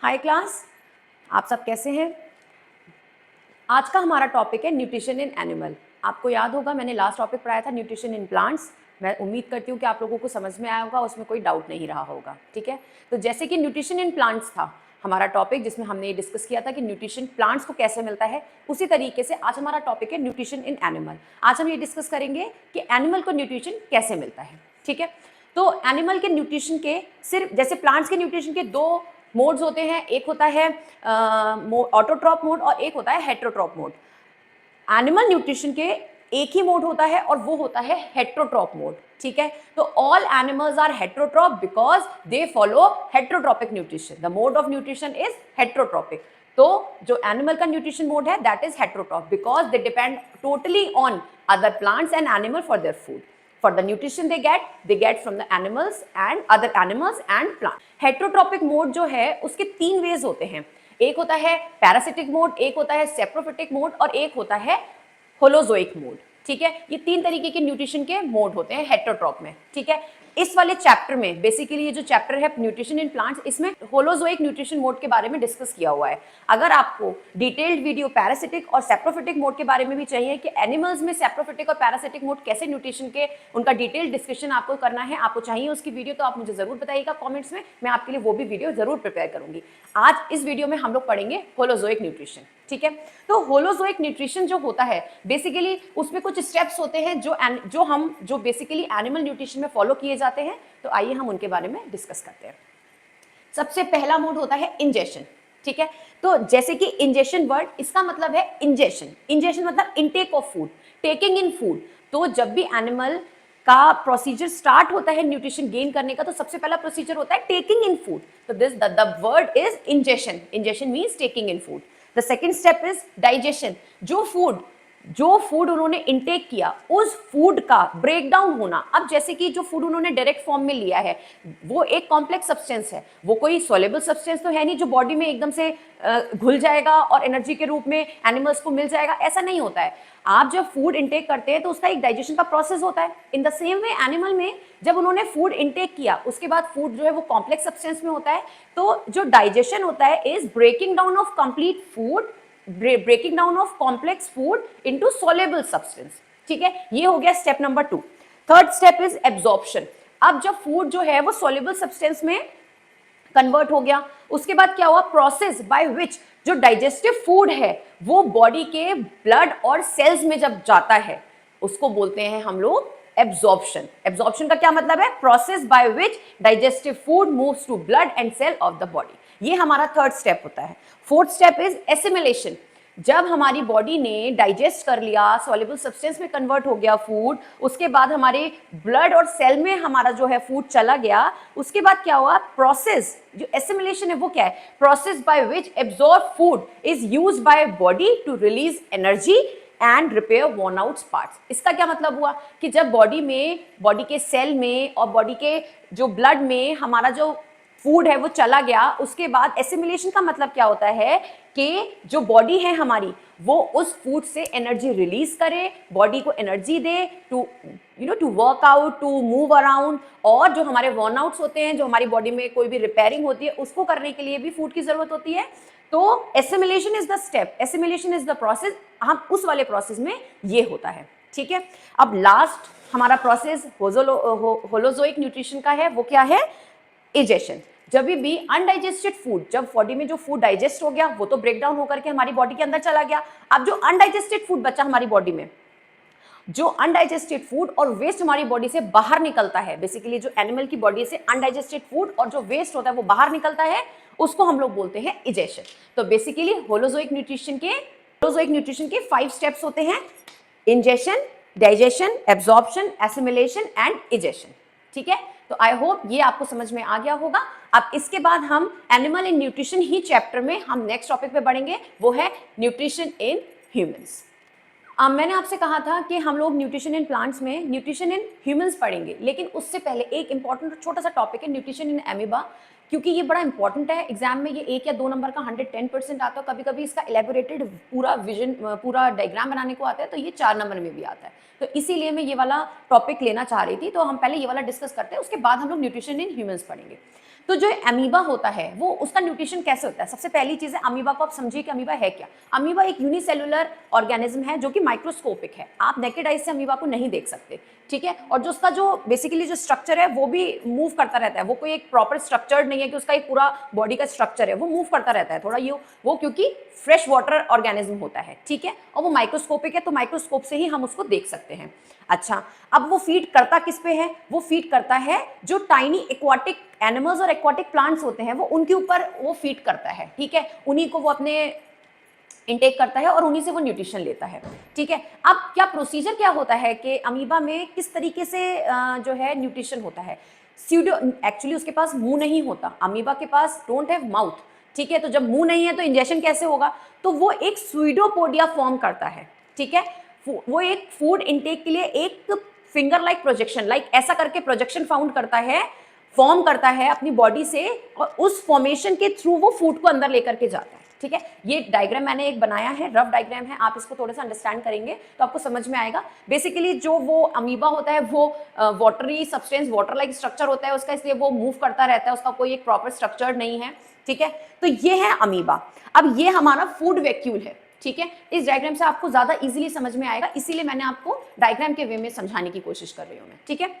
हाय class, आप सब कैसे हैं। आज का हमारा टॉपिक है न्यूट्रिशन इन एनिमल। आपको याद होगा मैंने लास्ट टॉपिक पढ़ाया था न्यूट्रिशन इन प्लांट्स। मैं उम्मीद करती हूँ कि आप लोगों को समझ में आया होगा, उसमें कोई डाउट नहीं रहा होगा। ठीक है, तो जैसे कि न्यूट्रिशन इन प्लांट्स था हमारा टॉपिक, जिसमें हमने ये डिस्कस किया था कि न्यूट्रिशन प्लांट्स को कैसे मिलता है, उसी तरीके से आज हमारा टॉपिक है न्यूट्रिशन इन एनिमल। आज हम ये डिस्कस करेंगे कि एनिमल को न्यूट्रिशन कैसे मिलता है। ठीक है, तो एनिमल के न्यूट्रिशन के सिर्फ जैसे प्लांट्स के न्यूट्रिशन के दो मोड्स होते हैं, एक होता है ऑटोट्रॉप मोड और एक होता है हेट्रोट्रॉप मोड। एनिमल न्यूट्रिशन के एक ही मोड होता है और वो होता है हेट्रोट्रॉप मोड। ठीक है, तो all animals are heterotroph because they follow heterotrophic nutrition. The mode of nutrition is heterotrophic. तो जो एनिमल का न्यूट्रिशन मोड है that is heterotroph because they depend totally on other plants and animal for their food. For the nutrition they get from the animals and other animals and plants. Heterotropic mode जो है उसके तीन veg होते हैं, एक होता है parasitic mode, एक होता है सेप्रोफिटिक मोड और एक होता है होलोजोइक मोड। ठीक है, ये तीन तरीके के न्यूट्रिशन के मोड होते हैं हेट्रोट्रॉप में। ठीक है, इस वाले चैप्टर में बेसिकली ये जो चैप्टर है न्यूट्रिशन इन प्लांट्स, इसमें होलोजोइक न्यूट्रिशन मोड के बारे में डिस्कस किया हुआ है। अगर आपको डिटेल्ड वीडियो पैरासिटिक और सेप्रोफिटिक मोड के बारे में भी चाहिए कि एनिमल्स में सेप्रोफिटिक और पैरासिटिक मोड कैसे न्यूट्रिशन के उनका डिटेल्ड डिस्कशन आपको करना है, आपको चाहिए उसकी वीडियो, तो आप मुझे जरूर बताइएगा कॉमेंट्स में, मैं आपके लिए वो भी वीडियो जरूर प्रिपेयर करूंगी। आज इस वीडियो में हम लोग पढ़ेंगे होलोजोइक न्यूट्रिशन। ठीक है, तो होलोजोइक न्यूट्रिशन जो होता है बेसिकली उसमें कुछ स्टेप्स होते हैं जो बेसिकली एनिमल न्यूट्रिशन में फॉलो किए जाते हैं। तो आइए हम उनके बारे में डिस्कस करते हैं। सबसे पहला मोड होता है इंजेशन। ठीक है, तो जैसे कि इंजेशन वर्ड, इसका मतलब है इंजेशन मतलब intake of food, taking in food. तो जब भी एनिमल का प्रोसीजर स्टार्ट होता है न्यूट्रिशन गेन करने का, तो सबसे पहला प्रोसीजर होता है टेकिंग इन फूड। तो this the word is ingestion means taking in food. The second step is digestion. जो फूड उन्होंने इनटेक किया उस फूड का ब्रेकडाउन होना। अब जैसे कि जो फूड उन्होंने डायरेक्ट फॉर्म में लिया है वो एक कॉम्प्लेक्स सब्सटेंस है, वो कोई सॉल्युबल सब्सटेंस तो है नहीं जो बॉडी में एकदम से घुल जाएगा और एनर्जी के रूप में एनिमल्स को मिल जाएगा, ऐसा नहीं होता है। आप जब फूड इनटेक करते हैं तो उसका एक डाइजेशन का प्रोसेस होता है। In the same way animal में जब उन्होंने फूड इनटेक किया उसके बाद फूड जो है वो कॉम्प्लेक्स सब्सटेंस में होता है। तो जो डाइजेशन होता है is breaking down of complete food, breaking down of complex food into soluble substance. ठीक है, ये हो गया step number 2। Third step is absorption. अब जब फूड जो है वो सॉल्युबल सब्सटेंस में कन्वर्ट हो गया, उसके बाद क्या हुआ, प्रोसेस बाय विच जो डाइजेस्टिव फूड है वो बॉडी के ब्लड और सेल्स में जब जाता है उसको बोलते हैं हम लोग एब्जॉर्प्शन। एब्जॉर्प्शन का क्या मतलब है, process by which digestive food moves to blood and cell of the body. ये हमारा थर्ड स्टेप होता है। Fourth step is assimilation. जब हमारी बॉडी ने डाइजेस्ट कर लिया, सॉल्युबल सब्सटेंस में कन्वर्ट हो गया फूड, उसके बाद हमारे ब्लड और सेल में हमारा जो है फूड चला गया, उसके बाद क्या हुआ, प्रोसेस जो एसिमिलेशन है वो क्या है, process by which absorb food is used by body to release energy and repair worn out parts. इसका क्या मतलब हुआ कि जब बॉडी के सेल में और बॉडी के जो ब्लड में हमारा जो फूड है वो चला गया, उसके बाद एसिमिलेशन का मतलब क्या होता है कि जो बॉडी है हमारी वो उस फूड से एनर्जी रिलीज करे, बॉडी को एनर्जी दे to to work out, to move around, और जो हमारे वर्न आउट्स होते हैं, जो हमारी बॉडी में कोई भी रिपेयरिंग होती है उसको करने के लिए भी फूड की जरूरत होती है। तो assimilation is the step, assimilation is the process, हम उस वाले प्रोसेस में ये होता है। ठीक है, अब लास्ट हमारा प्रोसेस होलोजोइक न्यूट्रिशन का है, वो क्या है, इजेशन। जब भी अनडाइजेस्टेड फूड, जब बॉडी में जो फूड डाइजेस्ट हो गया वो तो ब्रेक डाउन होकर के हमारी बॉडी के अंदर चला गया। अब जो अनडाइजेस्टेड फूड बचा हमारी बॉडी में, जो अनडाइजेस्टेड फूड और वेस्ट हमारी बॉडी से बाहर निकलता है, बेसिकली जो एनिमल की बॉडी से अनडाइजेस्टेड फूड और जो वेस्ट होता है वो बाहर निकलता है, उसको हम लोग बोलते हैं इजेशन। तो बेसिकली होलोजोइक न्यूट्रिशन के 5 स्टेप्स होते हैं, ingestion, digestion, absorption, assimilation and egestion. ठीक है, तो आई होप ये आपको समझ में आ गया होगा। अब इसके बाद हम animal in nutrition he chapter में हम नेक्स्ट टॉपिक पे बढ़ेंगे, वो है न्यूट्रिशन इन ह्यूमंस। मैंने आपसे कहा था कि हम लोग न्यूट्रिशन इन प्लांट्स में न्यूट्रिशन इन ह्यूमंस पढ़ेंगे, लेकिन उससे पहले एक इंपॉर्टेंट छोटा सा टॉपिक है न्यूट्रिशन इन एमीबा, क्योंकि ये बड़ा इंपॉर्टेंट है एग्जाम में, ये 1 या 2 नंबर का 110% आता है, कभी कभी इसका एलेबोरेटेड पूरा विजन पूरा डायग्राम बनाने को आता है, तो ये 4 नंबर में भी आता है। तो इसीलिए मैं ये वाला टॉपिक लेना चाह रही थी। तो हम पहले ये वाला डिस्कस करते हैं, उसके बाद हम लोग न्यूट्रिशन इन ह्यूमंस पढ़ेंगे। तो जो अमीबा होता है वो उसका न्यूट्रिशन कैसे होता है? सबसे पहली चीज है अमीबा को आप समझिए कि अमीबा है क्या। अमीबा एक यूनिसेलुलर ऑर्गेनिज्म है जो कि माइक्रोस्कोपिक है, आप नेकेड आई से अमीबा को नहीं देख सकते, ठीक है। और जो उसका जो बेसिकली जो स्ट्रक्चर है वो भी मूव करता रहता है, वो कोई एक प्रॉपर स्ट्रक्चर नहीं है कि उसका एक पूरा बॉडी का स्ट्रक्चर है, वो मूव करता रहता है थोड़ा ये वो क्योंकि फ्रेश वाटर ऑर्गेनिज्म होता है, ठीक है। और वो माइक्रोस्कोपिक है, तो माइक्रोस्कोप से ही हम उसको देख सकते हैं। अच्छा, अब वो फीड करता किस पे है? वो फीड करता है जो टाइनी एक्वाटिक एनिमल्स और एक्वाटिक प्लांट्स होते हैं, वो उनके ऊपर वो फीड करता है, ठीक है। उन्हीं को वो अपने इनटेक करता है और उन्हीं से वो न्यूट्रिशन लेता है, ठीक है। अब क्या प्रोसीजर क्या होता है कि अमीबा में किस तरीके से जो है न्यूट्रिशन होता है? स्यूडो एक्चुअली उसके पास मुंह नहीं होता, अमीबा के पास डोंट हैव माउथ, ठीक है। तो जब मुंह नहीं है तो इंजेक्शन कैसे होगा? तो वो एक स्यूडोपोडिया फॉर्म करता है, ठीक है। वो एक फूड इनटेक के लिए एक फिंगर लाइक प्रोजेक्शन, लाइक ऐसा करके प्रोजेक्शन फॉर्म करता है अपनी बॉडी से, और उस फॉर्मेशन के थ्रू वो फूड को अंदर लेकर के जाता है, ठीक है। ये डायग्राम मैंने एक बनाया है, रफ डायग्राम है, आप इसको थोड़ा सा अंडरस्टैंड करेंगे तो आपको समझ में आएगा। बेसिकली जो वो अमीबा होता है वो watery substance, water like structure होता है उसका, इसलिए वो मूव करता रहता है, उसका कोई एक प्रॉपर स्ट्रक्चर नहीं है, ठीक है। तो ये है अमीबा। अब ये हमारा फूड वैक्यूल है, ठीक है। इस डायग्राम से आपको ज्यादा इजीली समझ में आएगा, इसीलिए मैंने आपको डायग्राम के वे में समझाने की कोशिश कर रही हूं मैं, ठीक है।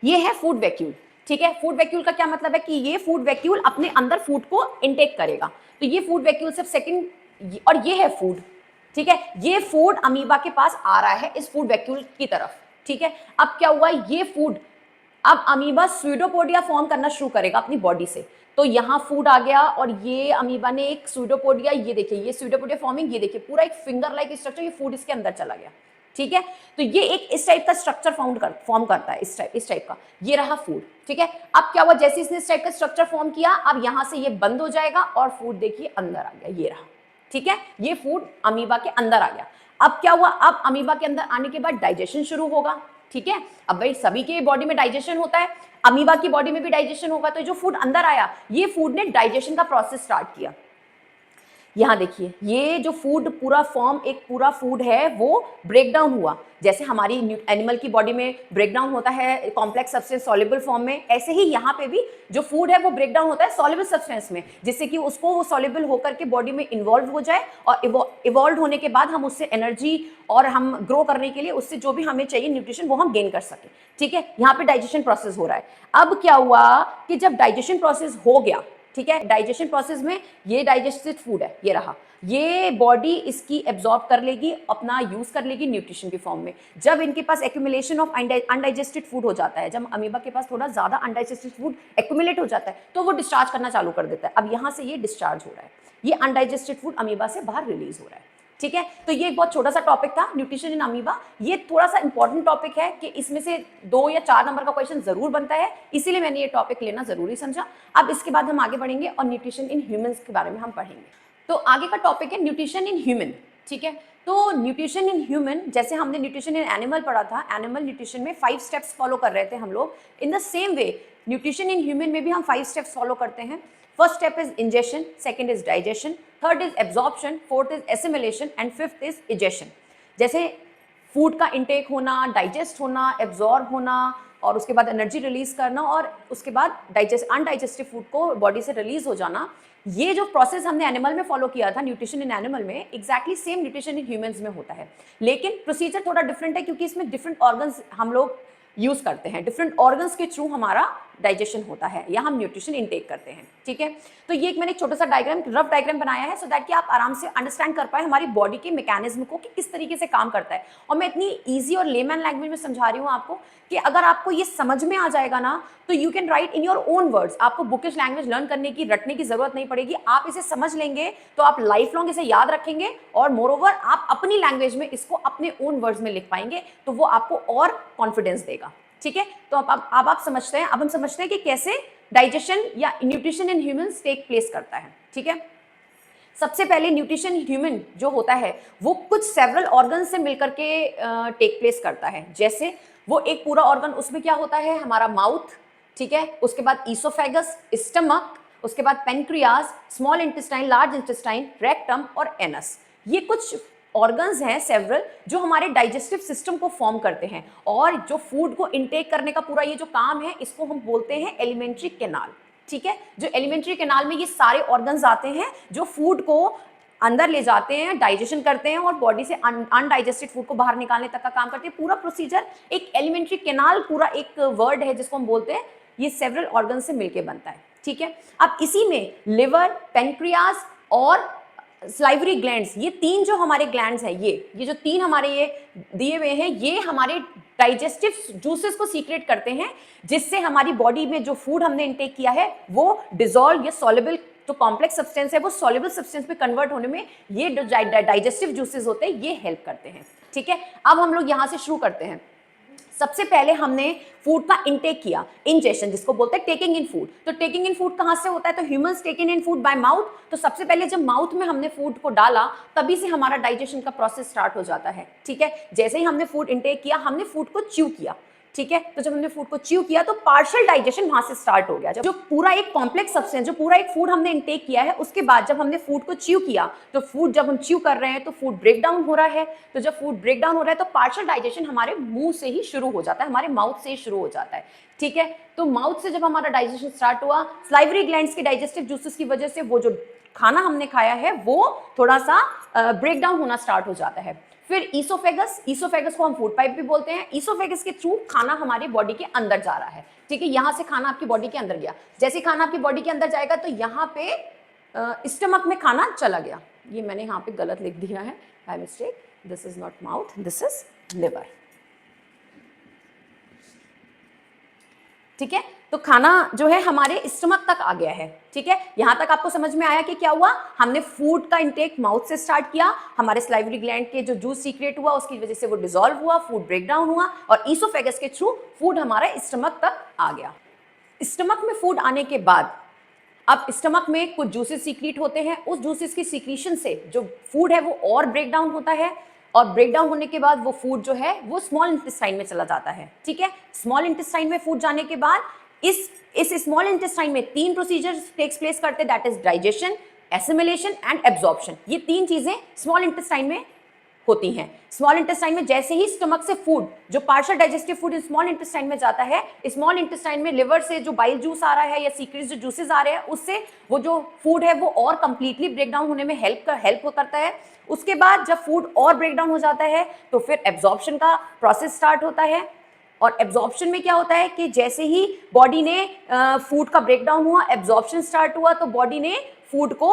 ये है फूड वैक्यूल, ठीक है। फूड वैक्यूल का क्या मतलब है कि ये फूड वैक्यूल अपने अंदर फूड को इनटेक करेगा। तो ये फूड वैक्यूल सिर्फ सेकंड, और ये है फूड, ठीक है। ये फूड अमीबा के पास आ रहा है इस फूड वैक्यूल की तरफ, ठीक है। अब क्या हुआ, ये फूड, अब अमीबा स्यूडोपोडिया फॉर्म करना शुरू करेगा अपनी बॉडी से। तो यहाँ फूड आ गया और ये अमीबा ने एक स्यूडोपोडिया, ये देखिए ये स्यूडोपोडिया फॉर्मिंग, ये देखिए पूरा एक फिंगर लाइक स्ट्रक्चर, ये फूड इसके अंदर चला गया, ठीक है। तो ये एक इस टाइप का स्ट्रक्चर फॉर्म करता है, इस टाइप का, ये रहा फूड, ठीक है। अब क्या हुआ, जैसे इसने इस टाइप का स्ट्रक्चर फॉर्म किया, अब यहां से ये बंद हो जाएगा और फूड देखिए अंदर आ गया, ये रहा, ठीक है। ये फूड अमीबा के अंदर आ गया। अब क्या हुआ, अब अमीबा के अंदर आने के बाद डाइजेशन शुरू होगा, ठीक है। अब भाई सभी के बॉडी में डाइजेशन होता है, अमीबा की बॉडी में भी डाइजेशन होगा, तो जो फूड अंदर आया, ये फूड ने डाइजेशन का प्रोसेस स्टार्ट किया। यहाँ देखिए ये जो फूड पूरा फॉर्म, एक पूरा फूड है वो ब्रेक डाउन हुआ, जैसे हमारी एनिमल की बॉडी में ब्रेक डाउन होता है कॉम्प्लेक्स सब्सटेंस सॉल्युबल फॉर्म में, ऐसे ही यहाँ पे भी जो फूड है वो ब्रेक डाउन होता है सॉल्युबल सब्सटेंस में, जिससे कि उसको वो सॉल्युबल होकर के बॉडी में इन्वॉल्व हो जाए, और इवॉल्व होने के बाद हम उससे एनर्जी और हम ग्रो करने के लिए उससे जो भी हमें चाहिए न्यूट्रिशन वो हम गेन कर सकें, ठीक है। यहाँ पे डाइजेशन प्रोसेस हो रहा है। अब क्या हुआ कि जब डाइजेशन प्रोसेस हो गया, ठीक है, डाइजेशन प्रोसेस में ये डाइजेस्टेड फूड है, ये रहा, ये बॉडी इसकी एब्जॉर्ब कर लेगी, अपना यूज कर लेगी न्यूट्रिशन के फॉर्म में। जब इनके पास एक्यूमुलेशन ऑफ अनडाइजेस्टेड फूड हो जाता है, जब अमीबा के पास थोड़ा ज्यादा अनडाइजेस्टेड फूड एक्यूमुलेट हो जाता है, तो वो डिस्चार्ज करना चालू कर देता है। अब यहाँ से ये डिस्चार्ज हो रहा है, ये अनडाइजेस्टेड फूड अमीबा से बाहर रिलीज हो रहा है, ठीक है। तो ये एक बहुत छोटा सा टॉपिक था न्यूट्रिशन इन अमीबा। ये थोड़ा सा इंपॉर्टेंट टॉपिक है कि इसमें से 2 या 4 नंबर का क्वेश्चन जरूर बनता है, इसीलिए मैंने ये टॉपिक लेना जरूरी समझा। अब इसके बाद हम आगे बढ़ेंगे और न्यूट्रिशन इन ह्यूमंस के बारे में हम पढ़ेंगे। तो आगे का टॉपिक है न्यूट्रिशन इन ह्यूमन, ठीक है। तो न्यूट्रिशन इन ह्यूमन, जैसे हमने न्यूट्रिशन इन एनिमल पढ़ा था, एनिमल न्यूट्रिशन में 5 स्टेप्स फॉलो कर रहे थे हम लोग, in the same way nutrition in human में भी हम 5 स्टेप्स फॉलो करते हैं। First step is ingestion, second is digestion, third is absorption, fourth is assimilation and fifth is egestion. जैसे फूड का इंटेक होना, डाइजेस्ट होना, एब्जॉर्ब होना, और उसके बाद एनर्जी रिलीज करना, और उसके बाद अनडाइजेस्टिव फूड को बॉडी से रिलीज हो जाना, ये जो प्रोसेस हमने एनिमल में फॉलो किया था न्यूट्रिशन इन एनिमल में, exactly same nutrition in humans में होता है। लेकिन प्रोसीजर थोड़ा डिफरेंट है क्योंकि इसमें डिफरेंट ऑर्गन्स हम लोग यूज करते हैं, डिफरेंट ऑर्गन्स के थ्रू हमारा डाइजेशन होता है या हम न्यूट्रिशन इनटेक करते हैं, ठीक है। तो ये एक मैंने छोटा सा डायग्राम, रफ डायग्राम बनाया है, सो दैट कि आप आराम से अंडरस्टैंड कर पाए हमारी बॉडी के मैकेनिज्म को कि किस तरीके से काम करता है। और मैं इतनी ईजी और लेमैन लैंग्वेज में समझा रही हूँ आपको कि अगर आपको ये समझ में आ जाएगा ना, तो you can write in your own words. आपको बुकिश लैंग्वेज लर्न करने की, रटने की जरूरत नहीं पड़ेगी। आप इसे समझ लेंगे तो आप लाइफ लॉन्ग इसे याद रखेंगे, और मोरओवर आप अपनी लैंग्वेज में इसको अपने ओन वर्ड्स में लिख पाएंगे, तो वो आपको और कॉन्फिडेंस देगा, ठीक है। तो अब आप समझते हैं, अब हम समझते हैं कि कैसे डाइजेशन या nutrition in humans take place करता है, ठीक है। सबसे पहले न्यूट्रिशन ह्यूमन जो होता है वो कुछ सेवरल ऑर्गन से मिलकर के टेक प्लेस करता है। जैसे वो एक पूरा ऑर्गन, उसमें क्या होता है, हमारा माउथ, ठीक है। उसके बाद ईसोफेगस, स्टमक, उसके बाद pancreas, small intestine, large intestine, rectum और एनस। ये कुछ ऑर्गन्स हैं सेवरल जो हमारे डाइजेस्टिव सिस्टम को फॉर्म करते हैं, और जो फूड को इनटेक करने का पूरा ये जो काम है इसको हम बोलते हैं एलिमेंट्री कैनाल। ठीक है, जो एलिमेंट्री कैनाल में ये सारे ऑर्गन्स आते हैं जो फूड को अंदर ले जाते हैं, डाइजेशन करते हैं और बॉडी से अनडाइजेस्टेड फूड को बाहर निकालने तक का काम करते हैं। पूरा प्रोसीजर एक एलिमेंट्री कैनाल, पूरा एक वर्ड है जिसको हम बोलते हैं, ये सेवरल ऑर्गन से मिलके बनता है। ठीक है, अब इसी में लिवर, पेनक्रियाज और स्लाइवरी ग्लैंड्स, ये तीन जो हमारे ग्लैंड्स हैं, ये जो तीन हमारे ये दिए हुए हैं, ये हमारे डाइजेस्टिव जूसेस को सीक्रेट करते हैं, जिससे हमारी बॉडी में जो फूड हमने इनटेक किया है वो डिसॉल्व या सॉल्युबल, जो कॉम्प्लेक्स सब्सटेंस है वो सॉल्युबल सब्सटेंस में कन्वर्ट होने में ये जो डाइजेस्टिव जूसेस होते हैं ये हेल्प करते हैं। ठीक है, अब हम लोग यहां से शुरू करते हैं। सबसे पहले हमने फूड का इनटेक किया, इंजेशन जिसको बोलते हैं टेकिंग इन फूड। तो टेकिंग इन फूड कहां से होता है? तो humans taking in food by mouth. तो सबसे पहले जब माउथ में हमने फूड को डाला तभी से हमारा डाइजेशन का प्रोसेस स्टार्ट हो जाता है। ठीक है, जैसे ही हमने फूड इनटेक किया, हमने फूड को च्यू किया। ठीक है, तो जब हमने फूड को च्यू किया तो पार्शियल डाइजेशन वहां से स्टार्ट हो गया। जो पूरा एक कॉम्प्लेक्स सब्सटेंस, जो पूरा एक फूड हमने इनटेक किया है, उसके बाद जब हमने फूड को च्यू किया तो फूड, जब हम च्यू कर रहे हैं तो फूड ब्रेक डाउन हो रहा है। तो जब फूड ब्रेक डाउन हो रहा है तो पार्शियल डाइजेशन हमारे मुंह से ही शुरू हो जाता है, हमारे माउथ से ही शुरू हो जाता है। ठीक है, तो माउथ से जब हमारा डाइजेशन स्टार्ट हुआ, स्लाइवरी ग्लैंड्स के डाइजेस्टिव जूसेस की वजह से वो जो खाना हमने खाया है वो थोड़ा सा ब्रेक डाउन होना स्टार्ट हो जाता है। फिर ईसोफेगस, ईसोफेगस को हम फूड पाइप भी बोलते हैं। ईसोफेगस के थ्रू खाना हमारी बॉडी के अंदर जा रहा है। ठीक है, यहां से खाना आपकी बॉडी के अंदर गया। जैसे खाना आपकी बॉडी के अंदर जाएगा तो यहाँ पे स्टमक में खाना चला गया। ये मैंने यहाँ पे गलत लिख दिया है by mistake, this is not mouth, this is liver. ठीक है, तो खाना जो है हमारे स्टमक तक आ गया है। ठीक है, यहां तक आपको समझ में आया कि क्या हुआ? हमने फूड का इंटेक माउथ से स्टार्ट किया, हमारे स्लाइवरी ग्लैंड के जो जूस सीक्रेट हुआ उसकी वजह से वो डिसॉल्व हुआ, फूड ब्रेक डाउन हुआ और ईसोफेगस के थ्रू फूड हमारे स्टमक तक आ गया। स्टमक में फूड आने के बाद अब स्टमक में कुछ जूसेस सीक्रेट होते हैं, उस जूसेस की सीक्रेशन से जो फूड है वो और ब्रेक डाउन होता है, और ब्रेक डाउन होने के बाद वो फूड जो है वो स्मॉल इंटेस्टाइन में चला जाता है। ठीक है, स्मॉल इंटेस्टाइन में फूड जाने के बाद इस स्मॉल इंटेस्टाइन में तीन प्रोसीजर्स टेक्स प्लेस करते हैं, that is digestion, assimilation and absorption. ये तीन चीजें स्मॉल इंटेस्टाइन में होती हैं। स्मॉल इंटेस्टाइन में जैसे ही स्टमक से फूड, जो partial digestive food small intestine में जाता है, स्मॉल इंटेस्टाइन में लिवर से जो बाइल जूस आ रहा है या सीक्रेट जो जूसेस आ रहे हैं, उससे वो जो फूड है वो और कंप्लीटली ब्रेक डाउन होने में हेल्प करता है। उसके बाद जब फूड और ब्रेक डाउन हो जाता है तो फिर एब्जॉर्प्शन का प्रोसेस स्टार्ट होता है। और एब्जॉर्प्शन में क्या होता है कि जैसे ही बॉडी ने फूड का ब्रेकडाउन हुआ, एब्जॉर्प्शन स्टार्ट हुआ, तो बॉडी ने फूड को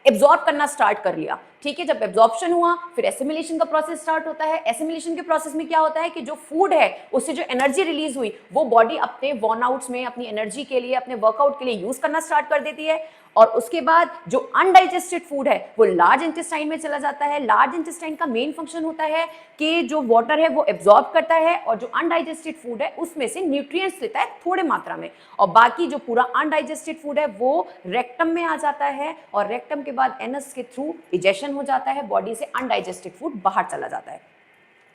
एब्जॉर्ब करना स्टार्ट कर लिया। ठीक है, जब एब्जॉर्प्शन हुआ फिर एसिमिलेशन का प्रोसेस स्टार्ट होता है। एसिमिलेशन के प्रोसेस में क्या होता है कि जो फूड है उससे जो एनर्जी रिलीज हुई वो बॉडी अपने वर्नआउट्स में अपनी एनर्जी के लिए, अपने वर्कआउट के लिए यूज करना स्टार्ट कर देती है। और उसके बाद जो अनडाइजेस्टेड फूड है वो लार्ज इंटेस्टाइन में चला जाता है। लार्ज इंटेस्टाइन का मेन फंक्शन होता है कि जो वाटर है वो एब्जॉर्ब करता है और जो अनडाइजेस्टेड फूड है उसमें से न्यूट्रिएंट्स लेता है थोड़े मात्रा में, और बाकी जो पूरा अनडाइजेस्टेड फूड है वो रेक्टम में आ जाता है और रेक्टम के बाद एनस के थ्रू इजेशन हो जाता है, बॉडी से अनडाइजेस्टेड फूड बाहर चला जाता है।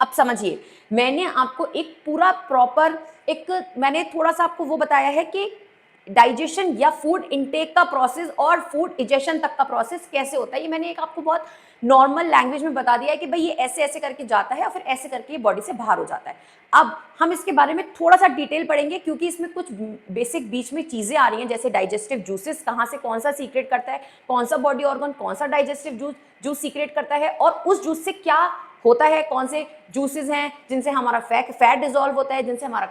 अब समझिए, मैंने आपको एक पूरा प्रॉपर मैंने थोड़ा सा आपको वो बताया है कि डाइजेशन या फूड इनटेक का प्रोसेस और फूड इजेशन तक का प्रोसेस कैसे होता है। ये मैंने एक आपको बहुत नॉर्मल लैंग्वेज में बता दिया है कि भाई ये ऐसे ऐसे करके जाता है और फिर ऐसे करके ये बॉडी से बाहर हो जाता है। अब हम इसके बारे में थोड़ा सा डिटेल पढ़ेंगे क्योंकि इसमें कुछ बेसिक बीच में चीजें आ रही हैं, जैसे डाइजेस्टिव जूसेस कहाँ से कौन सा सीक्रेट करता है, कौन सा बॉडी ऑर्गन कौन सा डाइजेस्टिव जूस सीक्रेट करता है, और उस जूस से क्या होता है, कौन से जूसेस हैं जिनसे हमारा फैट डिसॉल्व होता है, जिनसे हमारा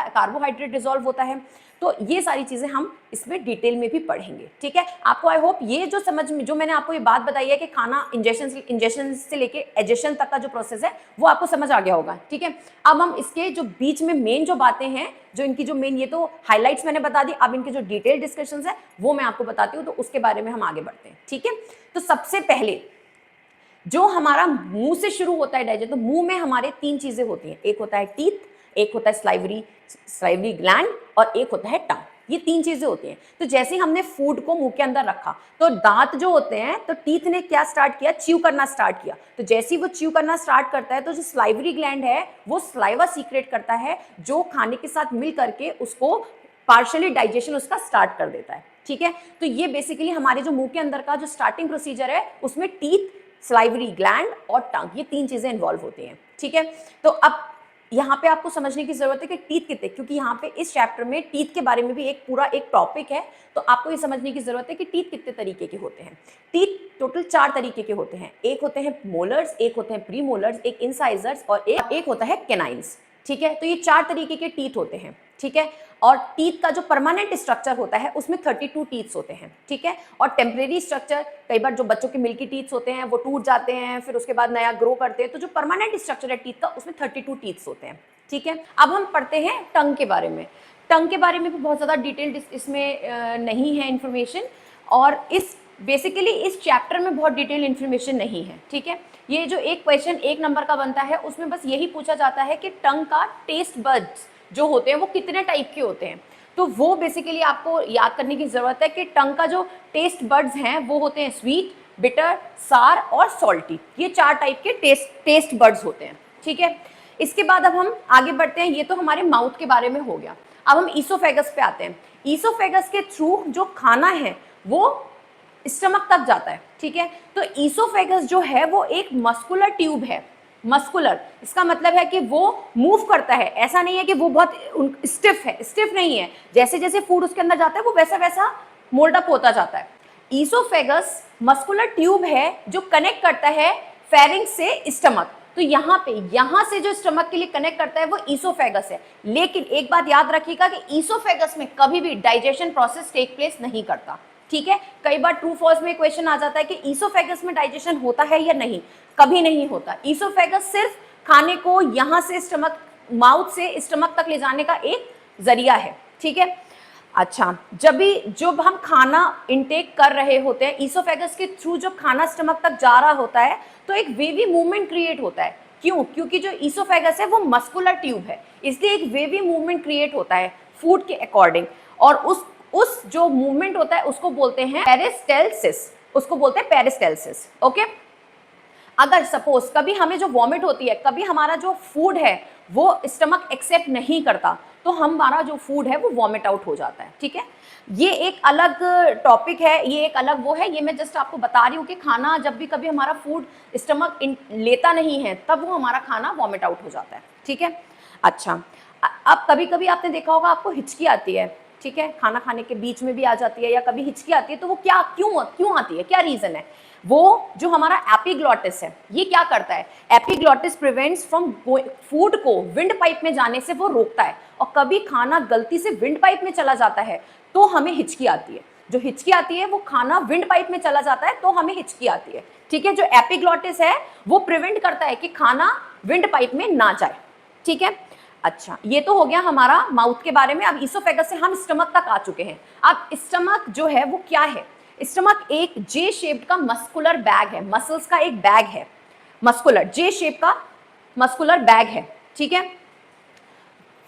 कार्बोहाइड्रेट डिसॉल्व होता है। तो ये सारी चीजें हम इसमें डिटेल में भी पढ़ेंगे। ठीक है, आपको आई होप ये जो समझ में, जो मैंने आपको ये बात बताई है कि खाना इंजेशन से लेके एजेशन तक का जो प्रोसेस है वो आपको समझ आ गया होगा। ठीक है, अब हम इसके जो बीच में मेन जो बातें हैं, जो इनकी जो मेन, ये तो हाईलाइट्स मैंने बता दी, अब इनके जो डिटेल डिस्कशन है वो मैं आपको बताती हूँ, तो उसके बारे में हम आगे बढ़ते हैं। ठीक है, तो सबसे पहले जो हमारा मुंह से शुरू होता है डाइजेशन, तो मुंह में हमारे तीन चीजें होती हैं, एक होता है टीथ, एक होता है स्लाइवरी ग्लैंड और एक होता है टंग। ये तीन चीजें होती हैं। तो जैसे ही हमने फूड को मुंह के अंदर रखा तो दांत जो होते हैं, तो टीथ ने क्या स्टार्ट किया, च्यू करना स्टार्ट किया। तो जैसे ही वो च्यू करना स्टार्ट करता है तो जो स्लाइवरी ग्लैंड है वो स्लाइवा सीक्रेट करता है, जो खाने के साथ मिल करके उसको पार्शियली डाइजेशन उसका स्टार्ट कर देता है। ठीक है, तो ये बेसिकली हमारे जो मुंह के अंदर का जो स्टार्टिंग प्रोसीजर है उसमें टीथ, सलाइवरी ग्लैंड और टंग, ये 3 चीजें इन्वॉल्व होती हैं। ठीक है, तो अब यहाँ पे आपको समझने की जरूरत है कि टीथ कितने, क्योंकि यहाँ पे इस चैप्टर में टीथ के बारे में भी एक पूरा एक टॉपिक है, तो आपको ये समझने की जरूरत है कि टीथ कितने तरीके के होते हैं। टीथ टोटल 4 तरीके के होते हैं। एक होते हैं मोलर्स, एक होते हैं प्री मोलर्स, एक इंसाइजर्स और एक होता है कैनाइन्स। ठीक है, तो ये 4 तरीके के टीथ होते हैं। ठीक है, और टीथ का जो परमानेंट स्ट्रक्चर होता है उसमें 32 टीथ्स होते हैं। ठीक है, और टेम्परेरी स्ट्रक्चर, कई बार जो बच्चों के मिल्की टीथ्स होते हैं वो टूट जाते हैं, फिर उसके बाद नया ग्रो करते हैं, तो जो परमानेंट स्ट्रक्चर है टीथ का उसमें 32 टीथ्स होते हैं। ठीक है, अब हम पढ़ते हैं टंग के बारे में। टंग के बारे में भी बहुत ज़्यादा डिटेल्ड इसमें नहीं है इन्फॉर्मेशन, और इस बेसिकली इस चैप्टर में बहुत डिटेल इन्फॉर्मेशन नहीं है। ठीक है, ये जो एक क्वेश्चन 1 नंबर का बनता है उसमें बस यही पूछा जाता है कि टंग का टेस्ट बड्स जो होते हैं वो कितने टाइप के होते हैं, तो वो बेसिकली आपको याद करने की ज़रूरत है कि टंग का जो टेस्ट बड्स हैं वो होते हैं स्वीट, बिटर, सार और सॉल्टी। ये 4 टाइप के टेस्ट बड्स होते हैं। ठीक है, इसके बाद अब हम आगे बढ़ते हैं। ये तो हमारे माउथ के बारे में हो गया। अब हम ईसोफेगस पे आते हैं। ईसोफेगस के थ्रू जो खाना है वो स्टमक तक जाता है। ठीक है, तो ईसोफेगस जो है वो एक मस्कुलर ट्यूब है। मस्कुलर, इसका मतलब है कि वो मूव करता है, ऐसा नहीं है कि वो बहुत स्टिफ है, स्टिफ नहीं है। जैसे जैसे फूड उसके अंदर जाता है वो वैसा वैसा मोल्ड अप होता जाता है। ईसोफेगस मस्कुलर ट्यूब है जो कनेक्ट करता है फेरिंक्स से स्टमक। तो यहाँ से जो स्टमक के लिए कनेक्ट करता है वो ईसोफेगस है। लेकिन एक बात याद रखिएगा कि ईसोफेगस में कभी भी डाइजेशन प्रोसेस टेक प्लेस नहीं करता। ठीक है, कई बार ट्रू फॉल्स में क्वेश्चन आ जाता है कि ईसोफेगस में डाइजेशन होता है या नहीं, कभी नहीं होता। ईसोफेगस सिर्फ खाने को यहाँ से स्टमक, माउथ से स्टमक तक ले जाने का एक जरिया है। ठीक है, अच्छा, जब हम खाना इनटेक कर रहे होते हैं, ईसोफेगस के थ्रू जब खाना स्टमक तक जा रहा होता है तो एक वेवी मूवमेंट क्रिएट होता है। क्यों? क्योंकि जो ईसोफेगस है वो मस्कुलर ट्यूब है, इसलिए एक वेवी मूवमेंट क्रिएट होता है फूड के अकॉर्डिंग, और उस जो मूवमेंट होता है उसको बोलते हैं पेरिस्टाल्सिस, उसको बोलते हैं पेरिस्टाल्सिस। ओके, अगर सपोज कभी हमें जो वॉमिट होती है, कभी हमारा जो फूड है वो स्टमक एक्सेप्ट नहीं करता, तो हमारा जो फूड है वो वॉमिट आउट हो जाता है। ठीक है, ये एक अलग टॉपिक है, ये एक अलग वो है। ये मैं जस्ट आपको बता रही हूँ कि खाना जब भी कभी हमारा फूड स्टमक लेता नहीं है तब वो हमारा खाना वॉमिट आउट हो जाता है। ठीक है, अच्छा, अब कभी कभी आपने देखा होगा आपको हिचकी आती है। ठीक है, खाना खाने के बीच में भी आ जाती है या कभी हिचकी आती है, तो वो क्यों आती है, क्या रीजन है? वो जो हमारा एपिग्लॉटिस है ये क्या करता है, एपिग्लॉटिस प्रिवेंट्स फ्रॉम फूड को विंड पाइप में जाने से वो रोकता है, और कभी खाना गलती से विंड पाइप में चला जाता है तो हमें हिचकी आती है। जो हिचकी आती है वो खाना विंड पाइप में चला जाता है तो हमें हिचकी आती है। ठीक है, जो एपिग्लॉटिस है वो प्रिवेंट करता है कि खाना विंड पाइप में ना जाए। ठीक है, अच्छा, ये तो हो गया हमारा माउथ के बारे में। अब ईसोफेगस से हम स्टमक तक आ चुके हैं। अब स्टमक जो है वो क्या है? स्टमक एक जे शेप्ड का मस्कुलर बैग है, मसल्स का एक बैग है, मस्कुलर जे शेप का मस्कुलर बैग है। ठीक है,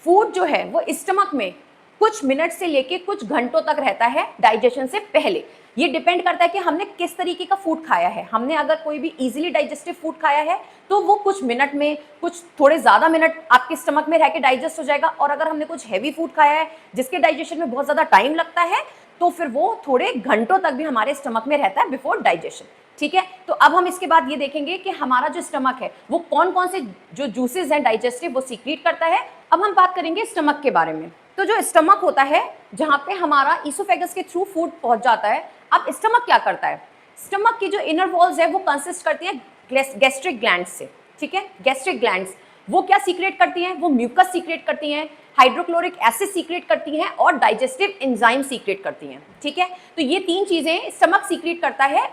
फूड जो है वो स्टमक में कुछ मिनट से लेके कुछ घंटों तक रहता है डाइजेशन से पहले। ये डिपेंड करता है कि हमने किस तरीके का फूड खाया है। हमने अगर कोई भी इजीली डाइजेस्टिव फूड खाया है तो वो कुछ मिनट में, कुछ थोड़े ज़्यादा मिनट आपके स्टमक में रह के डाइजेस्ट हो जाएगा, और अगर हमने कुछ हैवी फूड खाया है जिसके डाइजेशन में बहुत ज़्यादा टाइम लगता है तो फिर वो थोड़े घंटों तक भी हमारे स्टमक में रहता है बिफोर डाइजेशन। ठीक है, तो अब हम इसके बाद ये देखेंगे कि हमारा जो स्टमक है वो कौन कौन से जो जूसेस हैं डाइजेस्टिव वो सीक्रेट करता है। अब हम बात करेंगे स्टमक के बारे में। तो जो स्टमक होता है जहाँ पे हमारा ईसोफेगस के थ्रू फूड पहुंच जाता है, अब स्टमक क्या करता है? स्टमक की जो इनर वॉल्स है वो कंसिस्ट करती है गैस्ट्रिक ग्लैंड्स से। ठीक है, गैस्ट्रिक ग्लैंड्स वो क्या सीक्रेट करती हैं? वो म्यूकस सीक्रेट करती हैं, हाइड्रोक्लोरिक एसिड सीक्रेट करती हैं और डाइजेस्टिव एंजाइम सीक्रेट करती हैं। ठीक है, तो ये 3 चीजें स्टमक सीक्रेट करता है,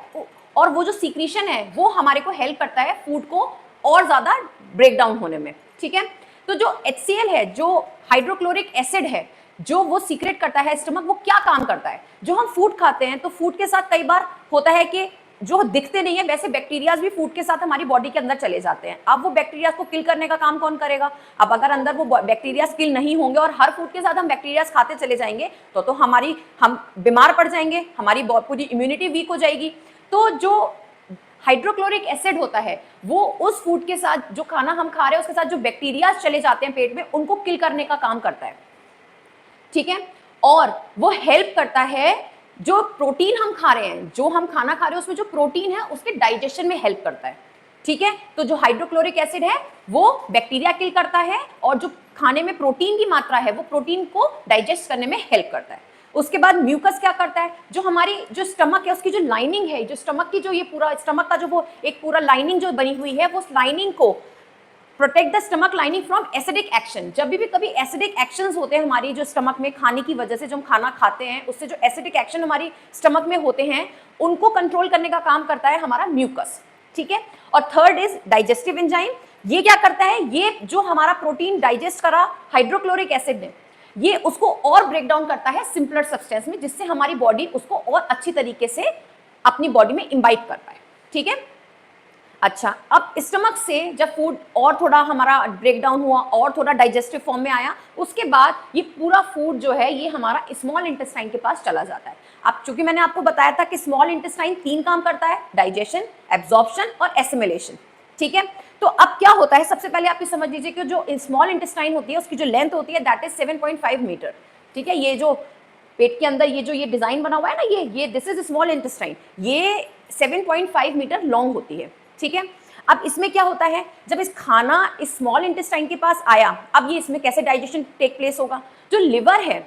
और वो जो सीक्रेशन है वो हमारे को हेल्प करता है फूड को और ज्यादा ब्रेक डाउन होने में। ठीक है, तो जो HCl है, जो हाइड्रोक्लोरिक एसिड है, जो वो सीक्रेट करता है स्टमक, वो क्या काम करता है? जो हम फूड खाते हैं तो फूड के साथ कई बार होता है कि जो दिखते नहीं है वैसे बैक्टीरियाज भी फूड के साथ हमारी बॉडी के अंदर चले जाते हैं। अब वो बैक्टीरियाज को किल करने का काम कौन करेगा? अब अगर अंदर वो बैक्टीरियाज किल नहीं होंगे और हर फूड के साथ हम बैक्टीरियाज खाते चले जाएंगे तो हम बीमार पड़ जाएंगे, हमारी पूरी इम्यूनिटी वीक हो जाएगी। तो जो हाइड्रोक्लोरिक एसिड होता है वो उस फूड के साथ, जो खाना हम खा रहे हैं उसके साथ जो बैक्टीरिया चले जाते हैं पेट में, उनको किल करने का काम करता है। ठीक है, और वो हेल्प करता है, जो प्रोटीन हम खा रहे हैं, जो हम खाना खा रहे हैं उसमें जो प्रोटीन है उसके डाइजेशन में हेल्प करता है। ठीक है, तो जो हाइड्रोक्लोरिक एसिड है वो बैक्टीरिया किल करता है, और जो खाने में प्रोटीन की मात्रा है वो प्रोटीन को डाइजेस्ट करने में हेल्प करता है। उसके बाद म्यूकस क्या करता है, जो हमारी जो स्टमक है उसकी जो लाइनिंग है, जो स्टमक की जो ये पूरा स्टमक का जो वो एक पूरा लाइनिंग जो बनी हुई है, वो उस लाइनिंग को protect the stomach lining from acidic action. जब भी कभी एसिडिक एक्शंस होते हैं हमारी जो स्टमक में खाने की वजह से, जो हम खाना खाते हैं उससे जो एसिडिक एक्शन हमारी स्टमक में होते हैं, उनको कंट्रोल करने का काम करता है हमारा म्यूकस। ठीक है, और थर्ड इज डाइजेस्टिव एंजाइम। ये क्या करता है, ये जो हमारा प्रोटीन डाइजेस्ट करा हाइड्रोक्लोरिक एसिड ने, ये उसको और ब्रेक डाउन करता है सिंपलर सब्सटेंस में, जिससे हमारी बॉडी उसको और अच्छी तरीके से अपनी बॉडी में इम्बाइब कर पाए। ठीक है, अच्छा, अब स्टमक से जब फूड और थोड़ा हमारा ब्रेक डाउन हुआ और थोड़ा डाइजेस्टिव फॉर्म में आया, उसके बाद ये पूरा फूड जो है ये हमारा स्मॉल इंटेस्टाइन के पास चला जाता है। अब चूंकि मैंने आपको बताया था कि स्मॉल इंटेस्टाइन 3 काम करता है, डाइजेशन, एब्जॉर्प्शन और एसिमिलेशन। ठीक है, तो अब क्या होता है, सबसे पहले आप ये समझ लीजिए कि जो स्मॉल इंटेस्टाइन होती है उसकी जो लेंथ होती है दैट इज 7.5 मीटर। ठीक है, ये जो पेट के अंदर ये जो ये डिजाइन बना हुआ है ना, ये दिस इज स्मॉल इंटेस्टाइन, ये 7.5 मीटर लॉन्ग होती है। ठीक है, अब इसमें क्या होता है, जब इस खाना इस स्मॉल इंटेस्टाइन के पास आया, अब ये इसमें कैसे डाइजेशन टेक प्लेस होगा, जो लिवर है,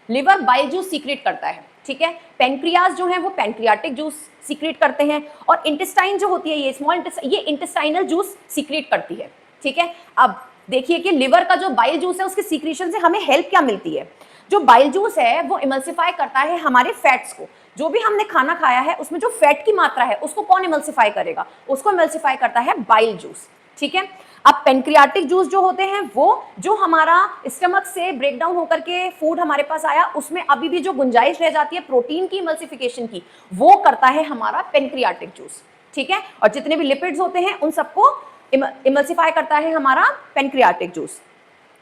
लिवर बाइल जूस सीक्रेट करता है। ठीक है, पेनक्रियाज जो है वो पेनक्रियाटिक जूस सीक्रेट करते हैं, और इंटेस्टाइन जो होती है ये स्मॉल इंटेस्टाइन, ये इंटेस्टाइनल जूस सीक्रेट करती है। ठीक है, अब देखिए कि लिवर का जो बाइल जूस है उसके सीक्रेशन से हमें हेल्प क्या मिलती है। जो बाइल जूस है वो इमल्सिफाई करता है हमारे फैट्स को, जो भी हमने खाना खाया है उसमें जो फैट की मात्रा है उसको कौन इमल्सिफाई करेगा, उसको इमल्सिफाई करता है बाइल जूस। ठीक है, अब पेनक्रियाटिक जूस जो होते हैं वो जो हमारा स्टमक से ब्रेक डाउन होकर के फूड हमारे पास आया, उसमें अभी भी जो गुंजाइश रह जाती है प्रोटीन की इमल्सिफिकेशन की, वो करता है हमारा पेनक्रियाटिक जूस। ठीक है, और जितने भी लिपिड्स होते हैं उन सबको इमल्सिफाई करता है हमारा पेनक्रियाटिक जूस।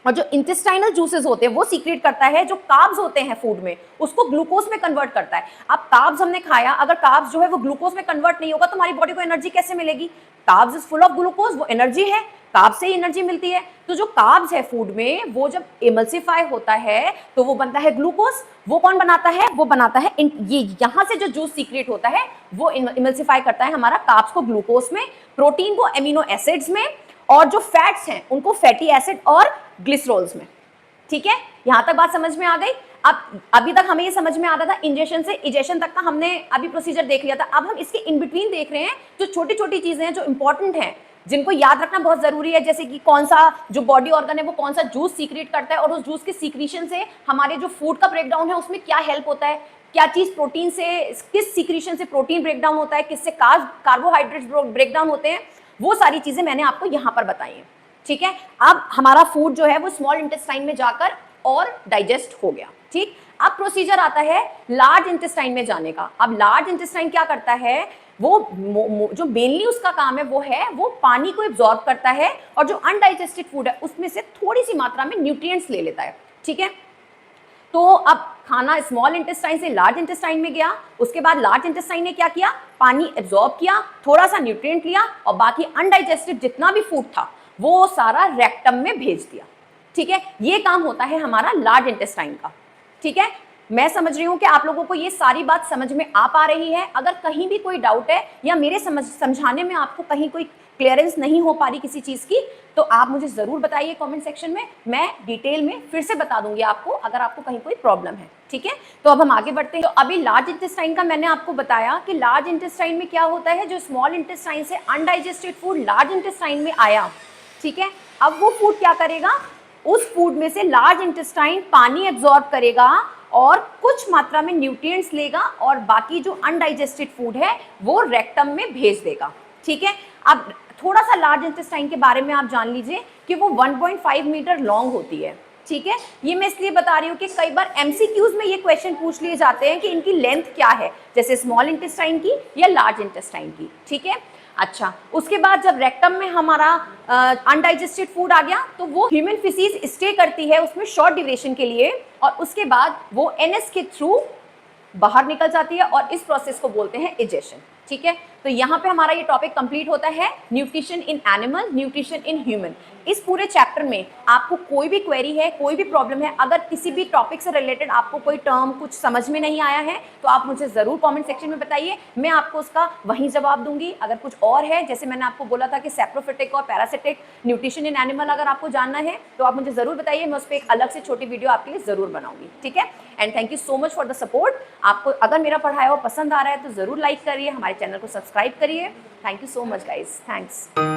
और जो इंटेस्टाइनल जूसेस होते हैं वो सीक्रेट करता है जो कार्ब्स होते हैं फूड में, उसको ग्लूकोज में कन्वर्ट करता है। अब कार्ब्स हमने खाया, अगर कार्ब्स जो है वो ग्लूकोज में कन्वर्ट नहीं होगा तो हमारी बॉडी को एनर्जी कैसे मिलेगी। Carbs is full of glucose, वो एनर्जी है, कार्ब्स से ही एनर्जी मिलती है। तो जो कार्ब्स है फूड में, वो जब इमल्सिफाई होता है तो वो बनता है ग्लूकोज। वो कौन बनाता है, वो बनाता है ये यहाँ से जो जूस सीक्रेट होता है वो इमल्सिफाई करता है हमारा कार्ब्स को ग्लूकोज में, प्रोटीन को एमिनो एसिड्स में, और जो फैट्स हैं उनको फैटी एसिड और ग्लिसरॉल्स में। ठीक है, यहां तक बात समझ में आ गई। अब अभी तक हमें ये समझ में आता था इंजेक्शन से इजेक्शन तक का हमने अभी प्रोसीजर देख लिया था। अब हम इसके इन बिटवीन देख रहे हैं जो छोटी छोटी चीजें हैं जो इंपॉर्टेंट हैं, जिनको याद रखना बहुत जरूरी है, जैसे कि कौन सा जो बॉडी ऑर्गन है वो कौन सा जूस सीक्रेट करता है, और उस जूस के सीक्रेशन से हमारे जो फूड का ब्रेकडाउन है उसमें क्या हेल्प होता है, क्या चीज प्रोटीन से, किस सीक्रेशन से प्रोटीन ब्रेकडाउन होता है, किससे कार्बोहाइड्रेट्स ब्रेकडाउन होते हैं, वो सारी चीजें मैंने आपको यहाँ पर बताई हैं। ठीक है, अब हमारा फूड जो है वो स्मॉल इंटेस्टाइन में जाकर और डाइजेस्ट हो गया। ठीक, अब प्रोसीजर आता है लार्ज इंटेस्टाइन में जाने का। अब लार्ज इंटेस्टाइन क्या करता है, वो जो मेनली उसका काम है वो पानी को एब्जॉर्ब करता है, और जो अनडाइजेस्टेड फूड है उसमें से थोड़ी सी मात्रा में न्यूट्रिएंट्स ले लेता है। ठीक है, तो अब खाना स्मॉल इंटेस्टाइन से लार्ज इंटेस्टाइन में गया, उसके बाद लार्ज इंटेस्टाइन ने क्या किया, पानी एब्जॉर्ब किया, थोड़ा सा न्यूट्रिएंट लिया, और बाकी अनडाइजेस्टेड जितना भी फूड था वो सारा रेक्टम में भेज दिया। ठीक है, ये काम होता है हमारा लार्ज इंटेस्टाइन का। ठीक है, मैं समझ रही हूं कि आप लोगों को ये सारी बात समझ में आ पा रही है। अगर कहीं भी कोई डाउट है या मेरे समझाने में आपको कहीं कोई क्लियरेंस नहीं हो पा रही किसी चीज की, तो आप मुझे जरूर बताइए कमेंट सेक्शन में, मैं डिटेल में फिर से बता दूंगी आपको अगर आपको कहीं कोई प्रॉब्लम है। ठीक है, तो अब हम आगे बढ़ते हैं। तो अभी लार्ज इंटेस्टाइन का मैंने आपको बताया कि लार्ज इंटेस्टाइन में क्या होता है, जो स्मॉल इंटेस्टाइन से अनडाइजेस्टेड फूड लार्ज इंटेस्टाइन में आया। ठीक है, अब वो फूड क्या करेगा, उस फूड में से लार्ज इंटेस्टाइन पानी एब्जॉर्ब करेगा और कुछ मात्रा में न्यूट्रिएंट्स लेगा, और बाकी जो अनडाइजेस्टेड फूड है वो रेक्टम में भेज देगा। ठीक है, अब थोड़ा सा लार्ज इंटेस्टाइन के बारे में आप जान लीजिए कि वो 1.5 मीटर लॉन्ग होती है। ठीक है, ये मैं इसलिए बता रही हूँ कि कई बार एमसीक्यूज में ये क्वेश्चन पूछ लिए जाते हैं कि इनकी लेंथ क्या है, जैसे स्मॉल इंटेस्टाइन की या लार्ज इंटेस्टाइन की। ठीक है, अच्छा, उसके बाद जब रेक्टम में हमारा अनडाइजेस्टेड फूड आ गया तो वो ह्यूमन फिसीज स्टे करती है उसमें शॉर्ट ड्यूरेशन के लिए, और उसके बाद वो एनएस के थ्रू बाहर निकल जाती है और इस प्रोसेस को बोलते हैं इजेशन। ठीक है, तो यहाँ पे हमारा ये टॉपिक कंप्लीट होता है, nutrition in animal, nutrition in human. इस पूरे चैप्टर में आपको कोई भी क्वेरी है, कोई भी प्रॉब्लम है, अगर किसी भी टॉपिक से रिलेटेड आपको कोई टर्म कुछ समझ में नहीं आया है तो आप मुझे ज़रूर कमेंट सेक्शन में बताइए, मैं आपको उसका वहीं जवाब दूंगी। अगर कुछ और है, जैसे मैंने आपको बोला था कि सैप्रोफिटिक और पैरासिटिक न्यूट्रिशन इन एनिमल अगर आपको जानना है तो आप मुझे ज़रूर बताइए, मैं उस पर एक अलग से छोटी वीडियो आपके लिए ज़रूर बनाऊंगी। ठीक है, and thank you so much for the support. आपको अगर मेरा पढ़ाया हुआ पसंद आ रहा है तो ज़रूर लाइक करिए, हमारे चैनल को सब्सक्राइब करिए। Thank you so much guys, thanks.